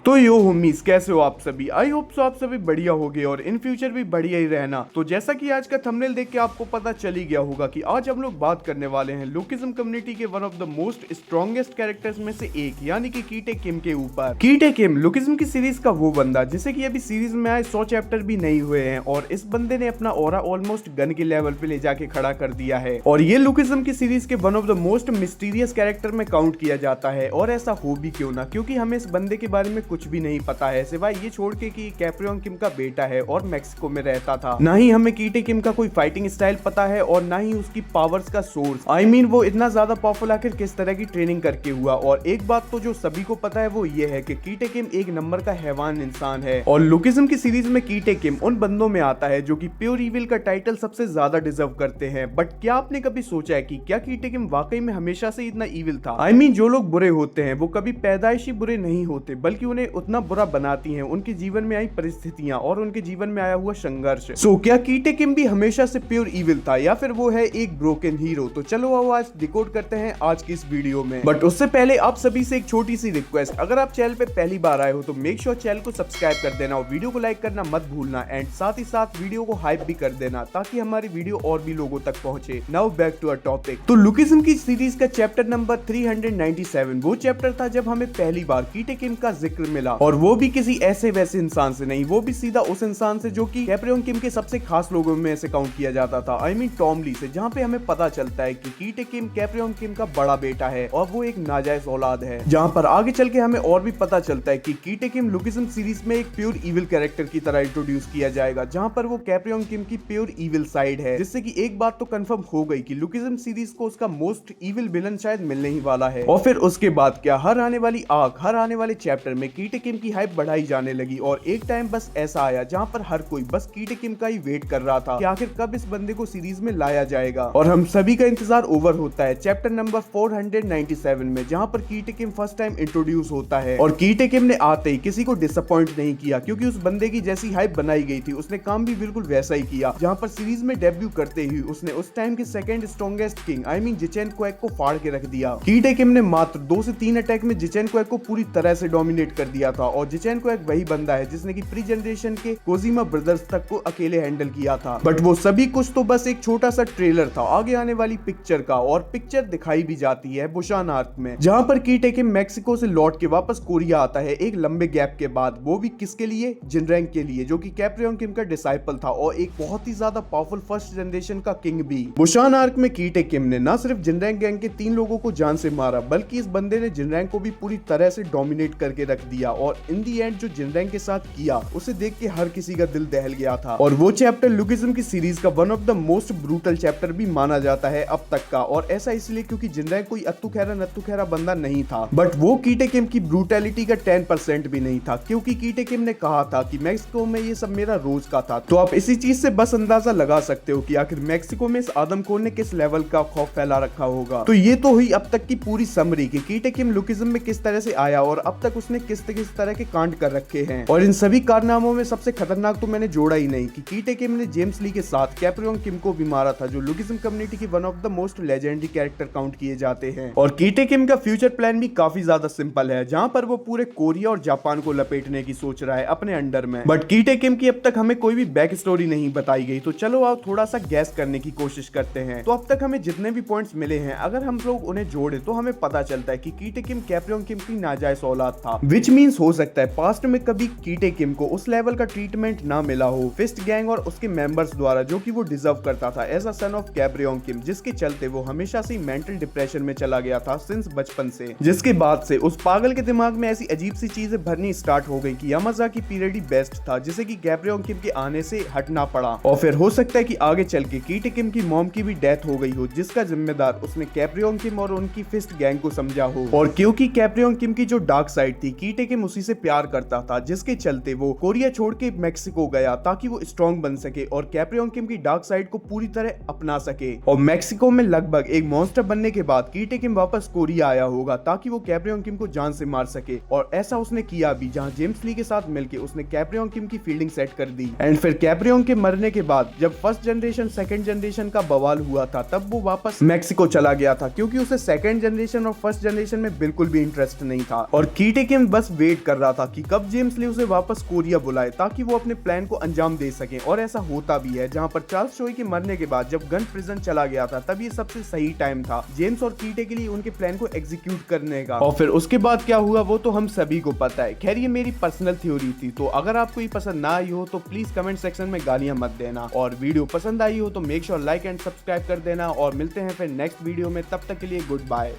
तो यो होमीज, कैसे हो आप सभी। आई होप सो आप सभी बढ़िया होगे और इन फ्यूचर भी बढ़िया ही रहना। तो जैसा कि आज का थंबनेल देख के आपको पता चल ही गया होगा कि आज हम लोग बात करने वाले हैं लुकिज्म कम्युनिटी के one of the most strongest characters में से एक, यानी कि कीटे किम के ऊपर। कीटे किम लुकिज्म की सीरीज का वो बंदा जिसे कि अभी सीरीज में आए 100 चैप्टर भी नहीं हुए हैं और इस बंदे ने अपना ऑरा ऑलमोस्ट गन के लेवल पे ले जाके खड़ा कर दिया है और ये लुकिज्म की सीरीज के one of the most mysterious character में काउंट किया जाता है। और ऐसा हो भी क्यों ना, क्योंकि हमें इस बंदे के बारे में कुछ भी नहीं पता है सिवाय ये छोड़ के कि कैप्रियन किम का बेटा है और मैक्सिको में रहता था। ना ही हमें कीटे किम का कोई फाइटिंग स्टाइल पता है और ना ही उसकी पावर्स का सोर्स। आई मीन वो इतना ज्यादा पावरफुल आखिर किस तरह की ट्रेनिंग करके हुआ। और एक बात तो जो सभी को पता है वो ये है कि कीटे किम एक नंबर का हैवान इंसान है और लुकिज्म की सीरीज में कीटे किम उन बंदों में आता है जो कि प्योर इविल का टाइटल सबसे ज्यादा डिजर्व करते हैं। बट क्या आपने कभी सोचा है कि क्या कीटे किम वाकई में हमेशा से इतना इविल था? आई मीन जो लोग बुरे होते हैं वो कभी पैदाइशी बुरे नहीं होते बल्कि उन्हें उतना बुरा बनाती हैं उनके जीवन में आई परिस्थितियां और उनके जीवन में आया हुआ संघर्ष। सो क्या कीटे किम भी हमेशा से प्योर इविल था या फिर वो है एक ब्रोकन हीरो? तो चलो आओ आज डिकोड करते हैं आज की इस वीडियो में। बट उससे पहले आप सभी से एक छोटी सी रिक्वेस्ट, अगर आप चैनल पे पहली बार आए हो तो मेक श्योर चैनल को सब्सक्राइब कर देना और वीडियो को लाइक करना मत भूलना एंड साथ ही साथ वीडियो को हाइप भी कर देना ताकि हमारी वीडियो और भी लोगों तक पहुंचे। Now back to our topic. तो लुकिज्म की सीरीज का चैप्टर नंबर 397 वो चैप्टर था जब हमें पहली बार कीटे किम का जिक्र मिला और वो भी किसी ऐसे वैसे इंसान से नहीं, वो भी सीधा उस इंसान से जो कि कैप्रियन किम के सबसे खास लोगों में से काउंट किया जाता था। आई मीन टॉम ली से, जहाँ पे हमें पता चलता है कि कीटे किम कैप्रियन किम का बड़ा बेटा है और वो एक नाजायज औलाद है। जहाँ पर आगे चल के हमें और भी पता चलता है कि कीटे किम लुकिज्म सीरीज में एक प्योर इविल कैरेक्टर की तरह इंट्रोड्यूस किया जाएगा, जहाँ पर वो कैप्रियन किम की प्योर इविल साइड है। जिससे कि एक बात तो कंफर्म हो गई कि लुकिज्म सीरीज को उसका मोस्ट इविल विलन शायद मिलने ही वाला है। और फिर उसके बाद क्या, हर आने वाली आर्क, हर आने वाले चैप्टर में कीटे किम की हाइप बढ़ाई जाने लगी और एक टाइम बस ऐसा आया जहां पर हर कोई बस कीटे किम का ही वेट कर रहा था कि आखिर कब इस बंदे को सीरीज में लाया जाएगा। और हम सभी का इंतजार ओवर होता है चैप्टर नंबर 497 में, जहां पर कीटे किम फर्स्ट टाइम इंट्रोड्यूस होता है। और कीटे किम ने आते ही किसी को डिसअपॉइंट नहीं किया क्योंकि उस बंदे की जैसी हाइप बनाई गई थी उसने काम भी बिल्कुल वैसा ही किया। जहां पर सीरीज में डेब्यू करते ही उसने उस टाइम के second strongest king I mean जिचेन क्वेक को फाड़ के रख दिया। कीटे किम ने मात्र 2 से 3 अटैक में जिचेन क्वेक को पूरी तरह से डोमिनेट कर दिया था और जिचेन क्वेक वही बंदा है जिसने की प्री जनरेशन के कोजिमा ब्रदर्स तक को अकेले हैंडल किया था। बट वो सभी कुछ तो बस एक छोटा सा ट्रेलर था आगे आने वाली पिक्चर का, और पिक्चर दिखाई भी जाती है बुशान आर्क में, जहां पर कीटे किम मैक्सिको से लौट के वापस कोरिया आता है एक लंबे गैप के बाद। वो भी किसके लिए? जिनरैंग के लिए, जो कि कैप्रियन किम का डिसाइपल था और एक बहुत ही ज्यादा पावरफुल फर्स्ट जनरेशन का किंग भी। बुशान आर्क में कीटे किम ने न सिर्फ जिनरैंग गैंग के 3 लोगों को जान से मारा बल्कि इस बंदे ने जिनरैंग को भी पूरी तरह से डोमिनेट करके रख दिया। और इन दी एंड जो जिनरैंग के साथ किया उसे देख के हर किसी का दिल दहल गया था। और वो चैप्टर लुकिज्म की सीरीज का one of the most brutal chapter भी माना जाता है अब तक का। और ऐसा इसलिए क्योंकि जिनरैंग कोई अत्तू खैरा बंदा नहीं था, बट वो कीटे किम की ब्रूटैलिटी का 10% भी नहीं था, क्योंकि कीटे किम ने कहा था कि मैक्सिको में ये सब मेरा रोज का था। तो आप इसी चीज से बस अंदाजा लगा सकते हो कि आखिर मैक्सिको में इस आदमखोर ने किस लेवल का खौफ फैला रखा होगा। तो ये तो हुई अब तक की पूरी समरी कि कीटे किम लुकिज्म में किस तरह से आया और अब तक उसने किस तरह के कांड कर रखे हैं। और इन सभी कारनामों में सबसे खतरनाक तो मैंने जोड़ा ही नहीं कि कीटे किम ने जेम्स ली के साथ कैप्रियन किम को भी मारा था, जो लुकिज्म कम्युनिटी की one of the most legendary character count किए जाते हैं। और कीटे किम का फ्यूचर प्लान भी काफी ज्यादा सिंपल है, जहां पर वो पूरे कोरिया और जापान को लपेटने की सोच रहा है अपने अंडर में। बट कीटे किम की अब तक हमें कोई भी बैक स्टोरी नहीं बताई गई, तो चलो आओ थोड़ा सा गैस करने की कोशिश करते हैं। तो अब तक हमें जितने भी पॉइंट्स मिले हैं अगर हम लोग उन्हें जोड़े तो हमें पता चलता है कि कीटे किम कैप्रियन किम की नाजायज औलाद था, विच मींस हो सकता है पास्ट में कभी कीटे किम को उस लेवल का ट्रीटमेंट ना मिला हो फिस्ट गैंग और उसके मेंबर्स द्वारा, जो कि वो डिजर्व करता था एज अ सन ऑफ कैप्रियन किम, जिसके चलते वो हमेशा से मेंटल डिप्रेशन में चला गया था सिंस बचपन से। जिसके बाद से उस पागल के दिमाग में ऐसी अजीब सी चीजें भरनी स्टार्ट हो गई कि यामाज़ाकी पीरियड ही बेस्ट था, जिसे कि कैप्रियन किम के आने से हटना पड़ा। और फिर हो सकता है कि आगे चल के कीटे किम की मॉम की भी डेथ हो गई हो, जिसका जिम्मेदार उसने कैप्रियन किम और उनकी फिस्ट गैंग को समझा हो। और क्योंकि कैप्रियन किम की जो डार्क साइड थी, कीटे किम उसी से प्यार करता था, जिसके चलते वो कोरिया छोड़ के मैक्सिको गया ताकि वो स्ट्रॉन्ग बन सके और कैप्रियन किम की डार्क साइड को पूरी तरह अपना सके। और मैक्सिको में लगभग एक मॉन्स्टर बनने के बाद कीटे किम वापस कोरिया आया होगा ताकि वो कैप्रियन किम को जान से मार सके। और ऐसा उसने किया भी, जहां जेम्स ली के साथ मिलके उसने कैप्रियन किम की फील्डिंग सेट कर दी। एंड फिर कैप्रियन के मरने के बाद जब फर्स्ट जनरेशन सेकंड जनरेशन का बवाल हुआ था तब वो वापस मैक्सिको चला गया था, क्योंकि उसे सेकंड जनरेशन और फर्स्ट जनरेशन में बिल्कुल भी इंटरेस्ट नहीं था। और कीटे किम बस वेट कर रहा था कि कब जेम्स ले उसे वापस कोरिया बुलाए ताकि वो अपने प्लान को अंजाम दे सके, और ऐसा होता भी है। जहाँ पर चार्ल्स चोई के मरने के बाद जब गन प्रिजन चला गया था तब ये सबसे सही टाइम था जेम्स और कीटे के लिए उनके प्लान को एग्जीक्यूट करने का। और फिर उसके बाद क्या हुआ वो तो हम सभी को पता है। खैर ये मेरी पर्सनल थ्योरी थी, तो अगर आपको ये पसंद ना आई हो तो प्लीज कमेंट सेक्शन में गालियां मत देना, और वीडियो पसंद आई हो तो make sure like and subscribe कर देना। और मिलते हैं फिर नेक्स्ट वीडियो में, तब तक के लिए गुड बाय।